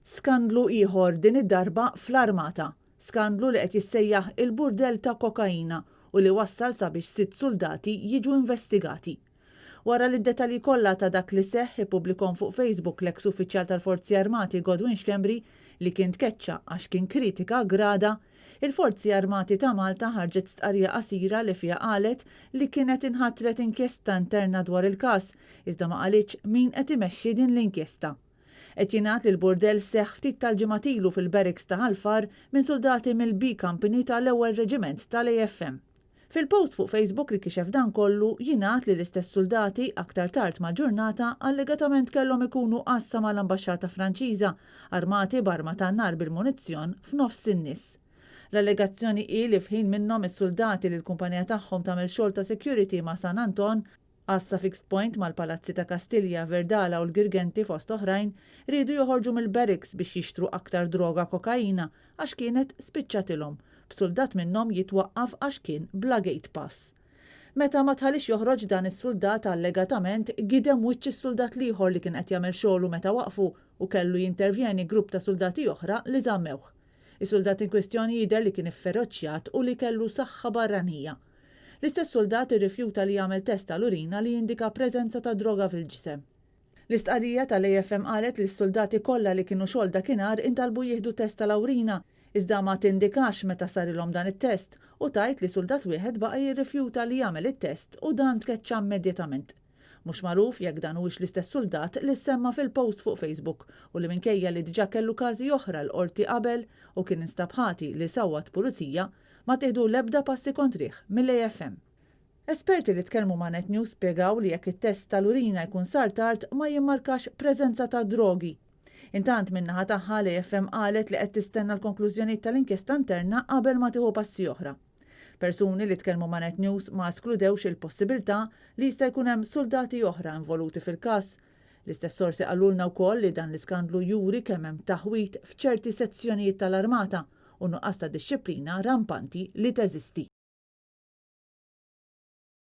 Skandlu ieħor din id-darba fl-armata. Skandlu li qed jissejjaħ il-burdell ta' kokaina u li wassal sabiex 6 soldati jiġu investigati. Wara li d-detalji kollha ta' dak li seħħ ippubblikhom fuq Facebook l-eks uffiċjal tal-Forzi Armati Godwin Xkembri li kien tkeċċa għax kien kritika grada, il-Forzi Armati ta' Malta ħarġet stqarrija qasira li fiha qalet li kienet inħattret inkjesta interna dwar il-każ, iżda ma qalitx min qed imexxi din l-inkjesta. Qed jingħad li l-burdell seħħ ftit tal-ġimgħat ilu fil-Barracks ta' Ħalfar minn soldati mill-B Company tal-ewwel Reġiment tal-AFM. Fil-post fuq Facebook li kixef dan kollu jingħad li l-istess soldati aktar tard mal-ġurnata allegatament kellhom ikunu qassa mal-Ambaxxata Franċiża armati b'arma tan-nar bil-munizzjon f'nofs in-nies. L-allegazzjoni hi li f'ħin minnhom is-soldati li l-kumpanija tagħhom tagħmel xogħol ta' security ma' San Anton Assa Fixed Point mal-Palazzi ta' Kastilja, Verdala u l-Girgenti fost oħrajn rridu joħorġu mill-barracks biex jixtru aktar droga kokaina għax kienet spiċċatilhom, b'soldat minnhom jitwaqqaf għax kien bla gate pass. Meta ma tħallix joħroġ dan is-soldat allegatament gidem wiċċ is-soldat ieħor li kien qed jagħmel xogħlu meta waqfu u kellu jintervjeni grupp ta' soldati oħra li żammewh. Is-soldat in kwestjoni jidher li kien ifferoċjat u li kellu saħħa barranija. L-istess soldat irrifjuta li jagħmel test tal-urina li jindika preżenza ta' droga fil-ġisem. L-istqarrija tal-AFM qalet li s-soldati kollha li kienu xogħol dakinhar intalbu jieħdu test tal-urina, iżda ma tindikax meta sarilhom dan it-test u tajt li soldat wieħed baqa' jirrifjuta li jagħmel it-test u dan tkeċċa immedjatament. Mhux magħruf jekk dan huwiex l-istess soldat li semma fil-post fuq Facebook u li minkejja li diġà kellu każi oħra l-qorti qabel u kien instab ħati li sawwat pulizija ma tieħdu l-ebda passi kontrih mill-AFM. Esperti li tkellmu ma' Net News spjegaw li jekk it-test tal-urina jkun sar tard ma jimmarkax preżenza ta' drogi. Intant min-naħa tagħha l-AFM qalet li qed tistenna l-konklużjonijiet tal-inkjesta interna qabel ma tieħu passi oħra. Persuni li tkellmu ma' Net News ma skludewx il-possibilità li jista' jkun hemm soldati oħra involuti fil-każ. L-istess sorsi qalulna wkoll li dan l-iskandlu juri kemm hemm taħwit f'ċerti sezzjonijiet tal-armata u nuqqas ta' dixxilpina rampanti li teżisti.